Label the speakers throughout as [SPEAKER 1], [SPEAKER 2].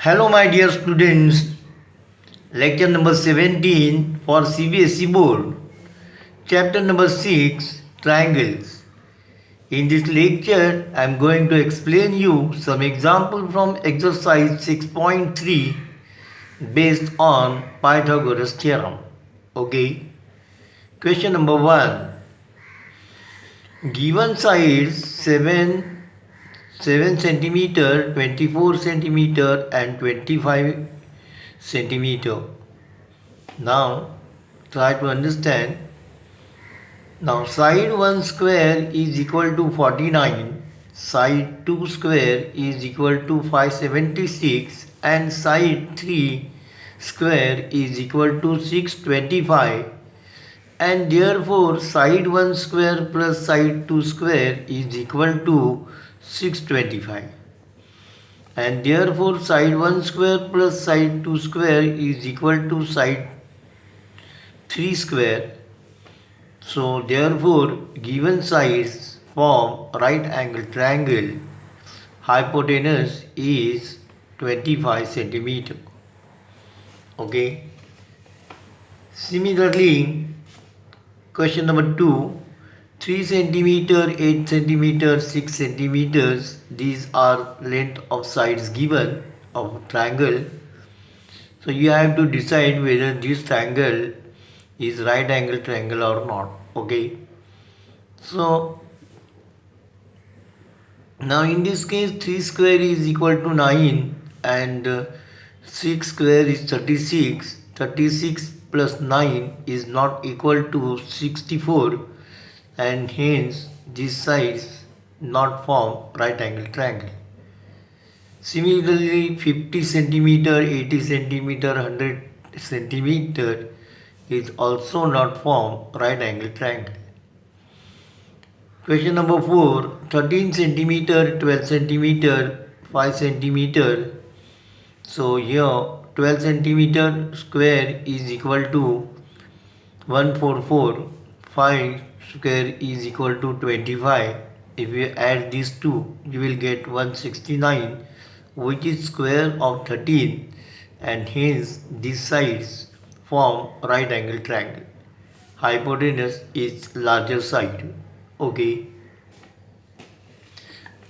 [SPEAKER 1] Hello, my dear students. Lecture number 17 for CBSE Board. Chapter number 6 Triangles. In this lecture, I am going to explain you some example from exercise 6.3 based on Pythagoras theorem. Okay. Question number 1. Given sides 7 centimeter, 24 centimeter and 25 centimeter. Now try to understand. Now side 1 square is equal to 49, side 2 square is equal to 576 and side 3 square is equal to 625, and therefore side 1 square plus side 2 square is equal to 625, and therefore side 1 square plus side 2 square is equal to side 3 square. So therefore given sides form right angle triangle. Hypotenuse is 25 centimeter. Okay. Similarly, question number 2. 3 centimeter, 8 centimeter, 6 centimeters. These are length of sides given of triangle. So you have to decide whether this triangle is right angle triangle or not. Okay. So now in this case 3 square is equal to 9 and 6 square is 36. 36 plus 9 is not equal to 64, and hence these sides not form right angle triangle. Similarly 50 centimeter, 80 centimeter, 100 centimeter is also not form right angle triangle. Question number 4. 13 centimeter, 12 centimeter, 5 centimeter. So here 12 centimeter square is equal to 144. 5 square is equal to 25. If you add these two, you will get 169, which is square of 13, and hence these sides form right angle triangle. Hypotenuse is larger side. Okay.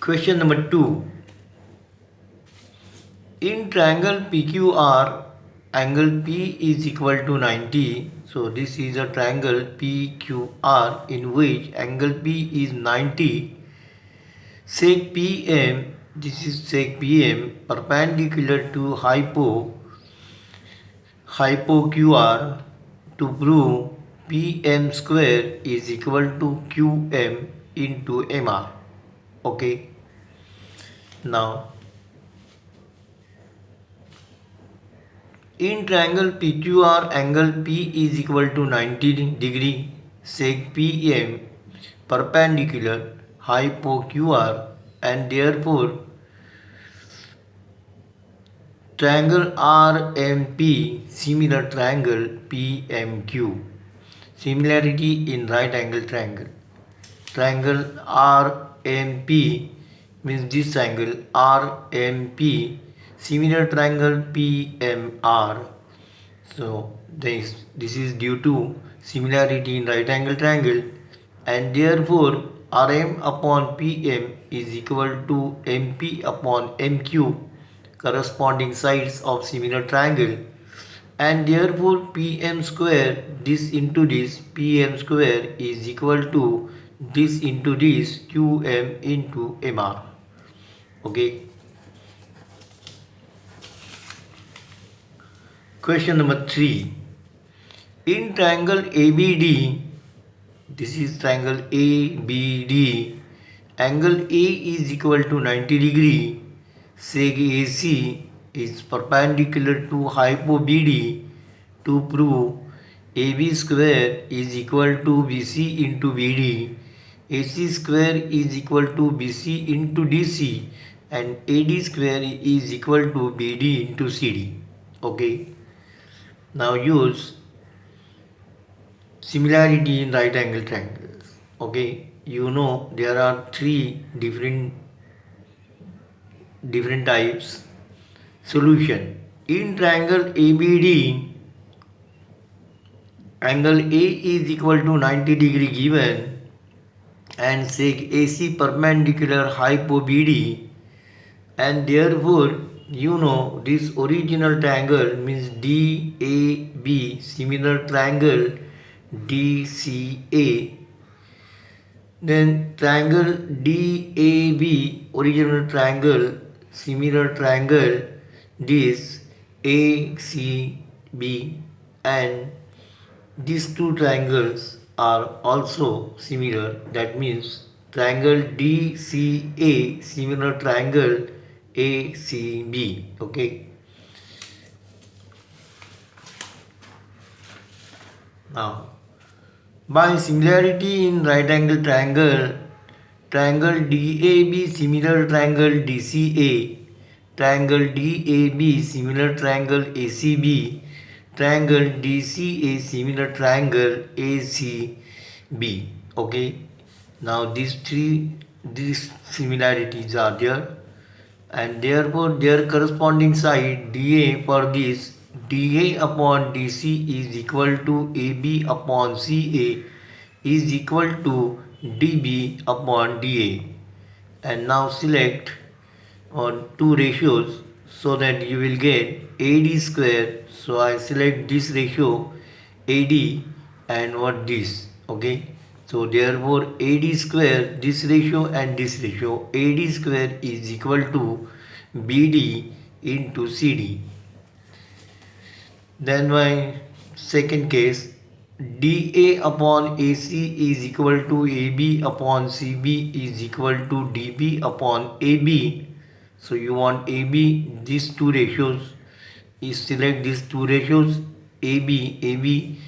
[SPEAKER 1] Question number 2. In triangle PQR, angle P is equal to 90. So this is a triangle PQR in which angle P is 90. Sec PM, this is sec PM perpendicular to hypo QR to prove PM square is equal to QM into MR. Okay. Now in triangle PQR, angle P is equal to 90 degree, sec PM perpendicular hypo QR, and therefore triangle RMP similar triangle PMQ. Similarity in right angle triangle. Triangle RMP means this triangle RMP similar triangle PMR. So this is due to similarity in right angle triangle, and therefore RM upon PM is equal to MP upon MQ, corresponding sides of similar triangle, and therefore PM square this into this PM square is equal to this into this QM into MR. Okay. Question number 3. In triangle ABD, this is triangle ABD, angle A is equal to 90 degree, sec AC is perpendicular to hypo BD to prove AB square is equal to BC into BD, AC square is equal to BC into DC, and AD square is equal to BD into CD. Okay. Now use similarity in right angle triangles. Okay, you know there are three different types. Solution. In triangle ABD, angle A is equal to 90 degree given and sec AC perpendicular hypo BD, and therefore you know this original triangle means DAB, similar triangle DCA. Then triangle DAB, original triangle, similar triangle this ACB, and these two triangles are also similar. That means triangle DCA, similar triangle ACB. Okay. Now, by similarity in right angle triangle, triangle DAB similar triangle DCA, triangle DAB similar triangle ACB, triangle DCA similar triangle ACB. Okay. Now these similarities are there, and therefore their corresponding side DA for this DA upon DC is equal to AB upon CA is equal to DB upon DA. And now select on two ratios so that you will get AD square. So I select this ratio AD and what this. Okay. So therefore AD square, this ratio and this ratio, AD square is equal to BD into CD. Then my second case, DA upon AC is equal to AB upon CB is equal to DB upon AB. So you want AB, these two ratios, you select these two ratios, AB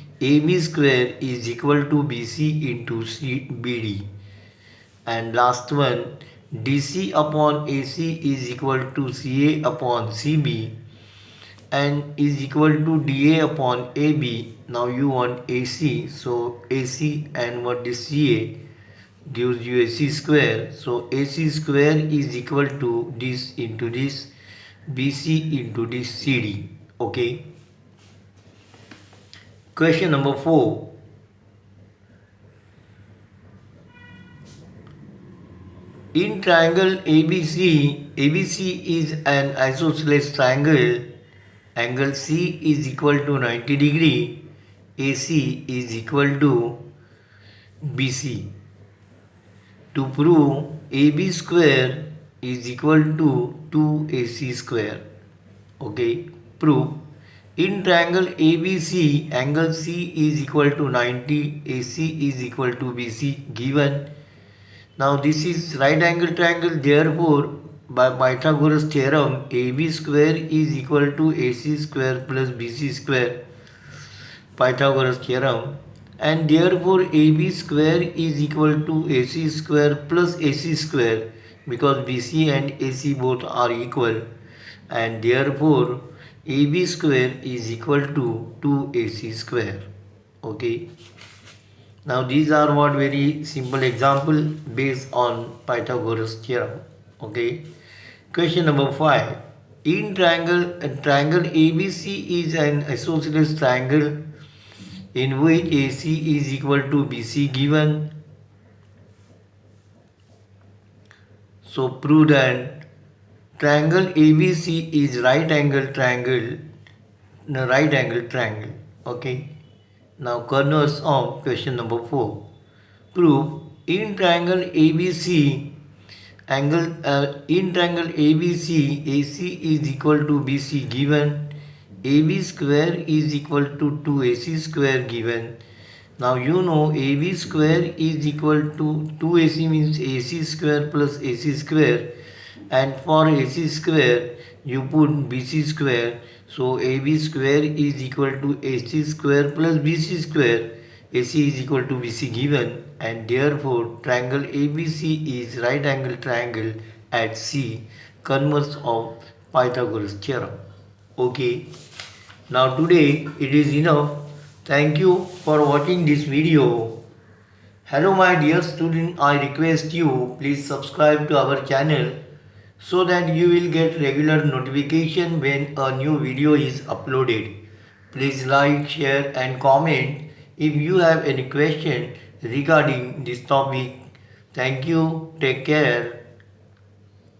[SPEAKER 1] square is equal to BC into BD. And last one, DC upon AC is equal to CA upon CB and is equal to DA upon AB. Now you want AC, so AC and what is CA gives you AC square. So AC square is equal to this into this, BC into this CD. Okay. Question number 4. In triangle ABC, ABC is an isosceles triangle. Angle C is equal to 90 degree. AC is equal to BC. To prove AB square is equal to 2AC square. Okay. Prove. In triangle ABC, angle C is equal to 90, AC is equal to BC given. Now this is right angle triangle, therefore by Pythagoras theorem AB square is equal to AC square plus BC square, Pythagoras theorem, and therefore AB square is equal to AC square plus AC square because BC and AC both are equal, and therefore AB square is equal to 2AC square. Okay. Now these are what very simple example based on Pythagoras theorem. Okay. Question number 5. In triangle ABC is an isosceles triangle in which AC is equal to BC given. So prove that triangle ABC is right angle triangle. Okay. Now corners of question number 4. Prove in triangle ABC AC is equal to BC given, AB square is equal to 2AC square given. Now you know AB square is equal to 2AC means AC square plus AC square, and for AC square you put BC square. So AB square is equal to AC square plus BC square. AC is equal to BC given, and therefore triangle ABC is right angle triangle at C, converse of Pythagoras theorem. Okay. Now today it is enough. Thank you for watching this video. Hello my dear student, I request you please subscribe to our channel so that you will get regular notification when a new video is uploaded. Please like, share and comment if you have any question regarding this topic. Thank you. Take care.